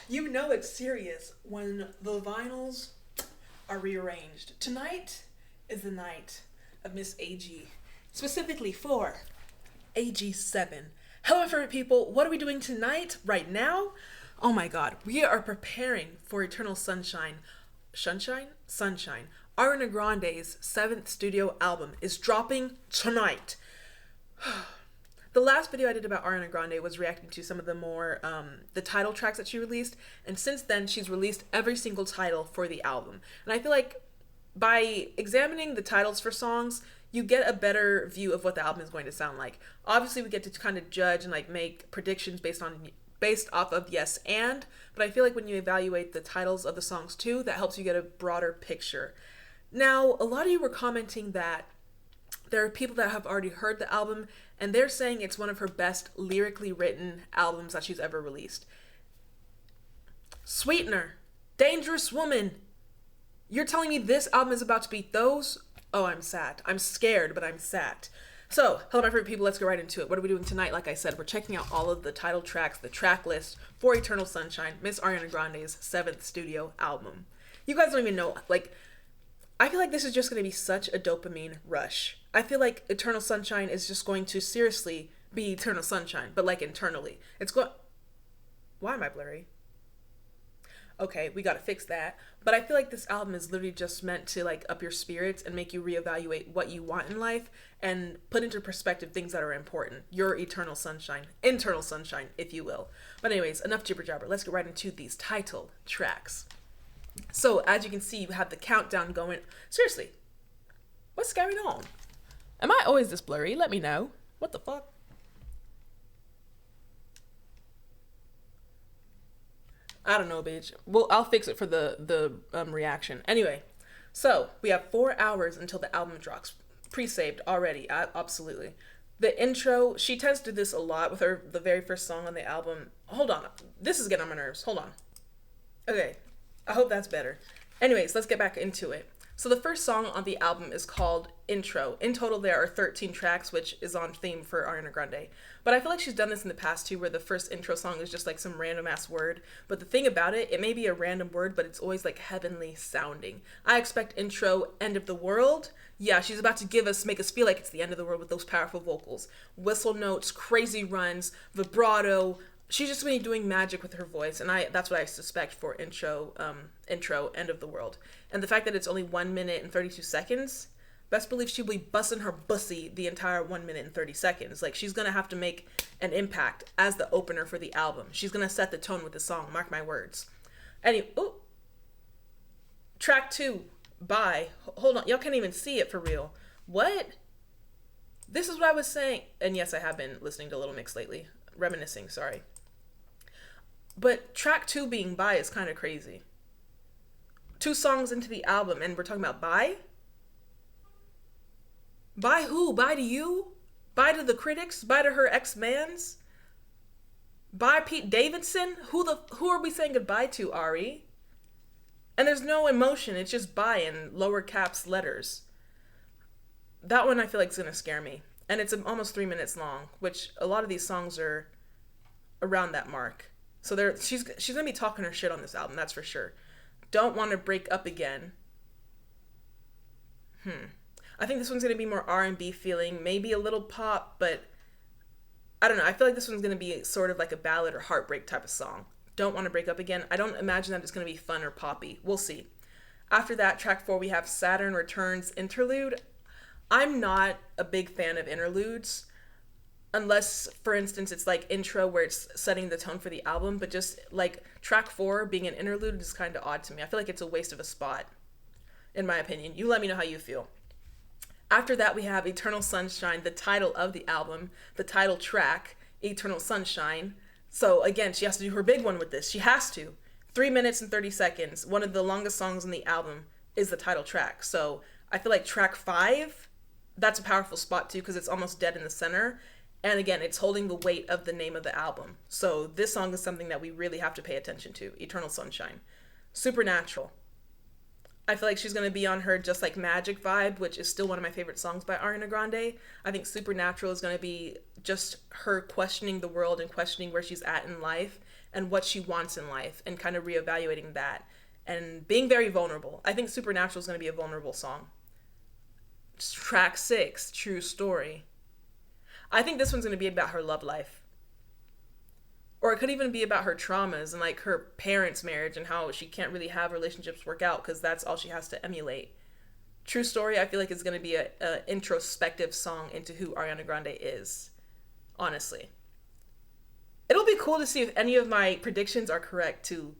You know it's serious when the vinyls are rearranged. Tonight is the night of Miss AG, specifically for AG7. Hello, my favorite people. What are we doing tonight, right now? Oh my god, we are preparing for Eternal Sunshine. Sunshine. Ariana Grande's 7th studio album is dropping tonight. The last video I did about Ariana Grande was reacting to some of the more, the title tracks that she released, and since then she's released every single title for the album. And I feel like by examining the titles for songs, you get a better view of what the album is going to sound like. Obviously, we get to kind of judge and like make predictions based off of yes and, but I feel like when you evaluate the titles of the songs too, that helps you get a broader picture. Now, a lot of you were commenting that there are people that have already heard the album and they're saying it's one of her best lyrically written albums that she's ever released. Sweetener, Dangerous Woman. You're telling me this album is about to beat those? Oh, I'm sad. I'm scared, but I'm sad. So, hello my favorite people, let's get right into it. What are we doing tonight? Like I said, we're checking out all of the title tracks, the track list for Eternal Sunshine, Miss Ariana Grande's 7th studio album. You guys don't even know, like, I feel like this is just going to be such a dopamine rush. I feel like Eternal Sunshine is just going to seriously be Eternal Sunshine, but like internally. Why am I blurry? Okay, we gotta fix that. But I feel like this album is literally just meant to like up your spirits and make you reevaluate what you want in life and put into perspective things that are important. Your eternal sunshine, internal sunshine, if you will. But anyways, enough jibber jabber. Let's get right into these title tracks. So as you can see, you have the countdown going. Seriously, what's going on? Am I always this blurry? Let me know. What the fuck? I don't know, bitch. Well, I'll fix it for the reaction. Anyway, so we have 4 hours until the album drops. Pre-saved already, absolutely. The intro, she tends to do this a lot with the very first song on the album. Hold on, this is getting on my nerves. Hold on. Okay, I hope that's better. Anyways, let's get back into it. So the first song on the album is called Intro. In total, there are 13 tracks, which is on theme for Ariana Grande. But I feel like she's done this in the past too, where the first intro song is just like some random ass word. But the thing about it, it may be a random word, but it's always like heavenly sounding. I expect intro, end of the world. Yeah, she's about to make us feel like it's the end of the world with those powerful vocals. Whistle notes, crazy runs, vibrato. She's just going to be doing magic with her voice, and that's what I suspect for intro, end of the world. And the fact that it's only 1 minute and 32 seconds, best believe she'll be busting her bussy the entire 1 minute and 30 seconds. Like, she's going to have to make an impact as the opener for the album. She's going to set the tone with the song, mark my words. Track 2, Bye. Hold on, y'all can't even see it for real. What? This is what I was saying. And yes, I have been listening to Little Mix lately. Reminiscing, sorry. But track 2 being Bye is kind of crazy. 2 songs into the album and we're talking about Bye? Bye who? Bye to you? Bye to the critics? Bye to her ex-mans? Bye Pete Davidson? Who are we saying goodbye to, Ari? And there's no emotion, it's just bye in lower caps letters. That one I feel like is going to scare me. And it's almost 3 minutes long, which a lot of these songs are around that mark. So she's going to be talking her shit on this album, that's for sure. Don't Want to Break Up Again. I think this one's going to be more R&B feeling, maybe a little pop, but I don't know. I feel like this one's going to be sort of like a ballad or heartbreak type of song. Don't Want to Break Up Again. I don't imagine that it's going to be fun or poppy. We'll see. After that, track 4, we have Saturn Returns Interlude. I'm not a big fan of interludes, unless, for instance, it's like intro where it's setting the tone for the album, but just like track 4 being an interlude is kind of odd to me. I feel like it's a waste of a spot, in my opinion. You let me know how you feel. After that, we have Eternal Sunshine, the title of the album, the title track, Eternal Sunshine. So again, she has to do her big one with this. She has to. 3 minutes and 30 seconds. One of the longest songs on the album is the title track. So I feel like track 5, that's a powerful spot too, because it's almost dead in the center. And again, it's holding the weight of the name of the album. So this song is something that we really have to pay attention to. Eternal Sunshine. Supernatural. I feel like she's going to be on her Just Like Magic vibe, which is still one of my favorite songs by Ariana Grande. I think Supernatural is going to be just her questioning the world and questioning where she's at in life and what she wants in life and kind of reevaluating that and being very vulnerable. I think Supernatural is going to be a vulnerable song. Track 6, True Story. I think this one's going to be about her love life. Or it could even be about her traumas and like her parents' marriage and how she can't really have relationships work out because that's all she has to emulate. True Story, I feel like is going to be a introspective song into who Ariana Grande is. Honestly. It'll be cool to see if any of my predictions are correct too.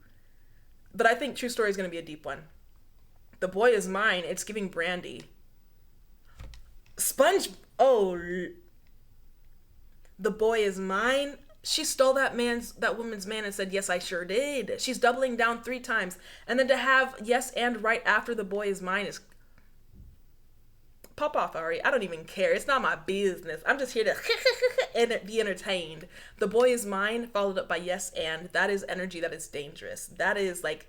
But I think True Story is going to be a deep one. The Boy Is Mine, it's giving Brandy. The Boy Is Mine. She stole that woman's man and said, yes, I sure did. She's doubling down 3 times. And then to have yes and right after The Boy Is Mine is... Pop off, Ari. I don't even care. It's not my business. I'm just here to be entertained. The Boy Is Mine followed up by yes and. That is energy that is dangerous. That is like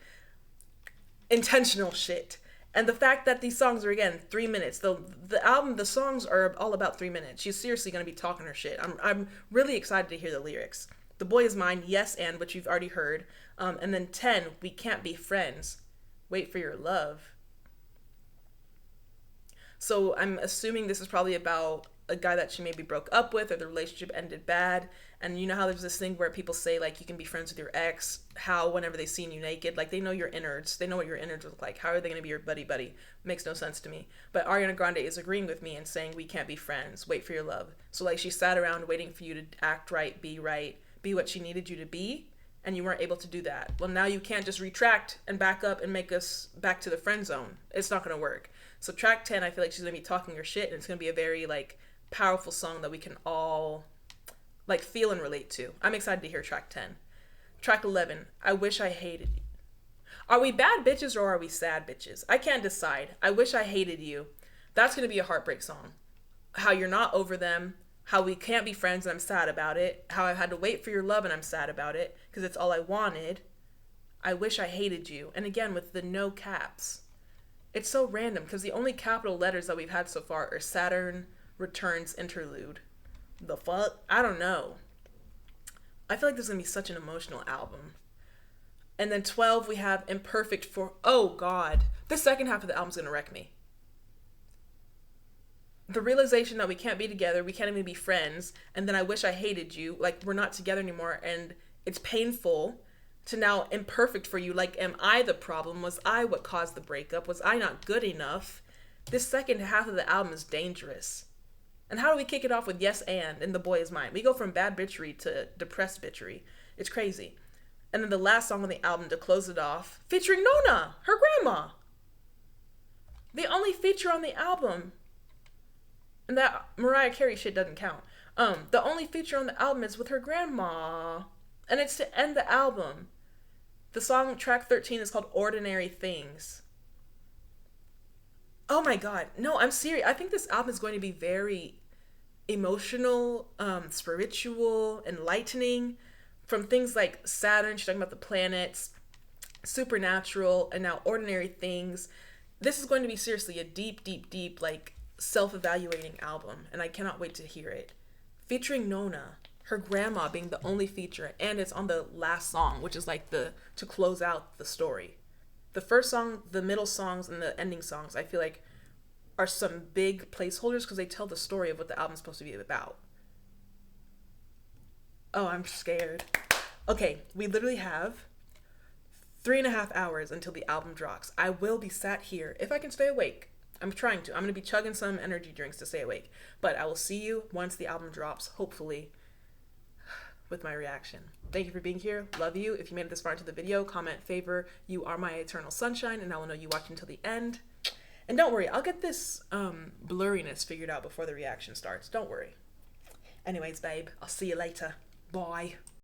intentional shit. And the fact that these songs are, again, 3 minutes. The album, the songs are all about 3 minutes. She's seriously going to be talking her shit. I'm really excited to hear the lyrics. The Boy Is Mine, yes and, which you've already heard. And then 10, We Can't Be Friends. Wait for Your Love. So I'm assuming this is probably about a guy that she maybe broke up with or the relationship ended bad. And you know how there's this thing where people say, like, you can be friends with your ex, how whenever they seen you naked, like, they know your innards. They know what your innards look like. How are they going to be your buddy-buddy? Makes no sense to me. But Ariana Grande is agreeing with me and saying, we can't be friends. Wait for your love. So, like, she sat around waiting for you to act right, be what she needed you to be, and you weren't able to do that. Well, now you can't just retract and back up and make us back to the friend zone. It's not going to work. So track 10, I feel like she's going to be talking her shit, and it's going to be a very, like, powerful song that we can all, like, feel and relate to. I'm excited to hear track 10. Track 11, I Wish I Hated You. Are we bad bitches or are we sad bitches? I can't decide. I Wish I Hated You. That's going to be a heartbreak song. How you're not over them, how we can't be friends and I'm sad about it, how I've had to wait for your love and I'm sad about it because it's all I wanted. I Wish I Hated You. And again, with the no caps. It's so random because the only capital letters that we've had so far are Saturn Returns Interlude. The fuck? I don't know. I feel like this is going to be such an emotional album. And then 12, we have Imperfect for... Oh, God. The second half of the album's going to wreck me. The realization that we can't be together, we can't even be friends, and then I Wish I Hated You, like, we're not together anymore, and it's painful, to now imperfect for you, like, am I the problem? Was I what caused the breakup? Was I not good enough? This second half of the album is dangerous. And how do we kick it off with yes and The Boy Is Mine? We go from bad bitchery to depressed bitchery. It's crazy. And then the last song on the album to close it off, featuring Nona, her grandma. The only feature on the album, and that Mariah Carey shit doesn't count. The only feature on the album is with her grandma. And it's to end the album. The song, track 13, is called Ordinary Things. Oh my God. No, I'm serious. I think this album is going to be very emotional, spiritual, enlightening. From things like Saturn, she's talking about the planets, Supernatural, and now Ordinary Things. This is going to be seriously a deep, deep, deep, like, self-evaluating album. And I cannot wait to hear it. Featuring Nona. Her grandma being the only feature, and it's on the last song, which is like to close out the story. The first song, the middle songs, and the ending songs, I feel like are some big placeholders because they tell the story of what the album's supposed to be about. Oh, I'm scared. Okay, we literally have 3.5 hours until the album drops. I will be sat here, if I can stay awake. I'm trying to. I'm going to be chugging some energy drinks to stay awake. But I will see you once the album drops, hopefully, with my reaction. Thank you for being here. Love you. If you made it this far into the video, comment Favour, you are my eternal sunshine, and I will know you watched until the end. And don't worry, I'll get this blurriness figured out before the reaction starts. Don't worry. Anyways, babe, I'll see you later. Bye.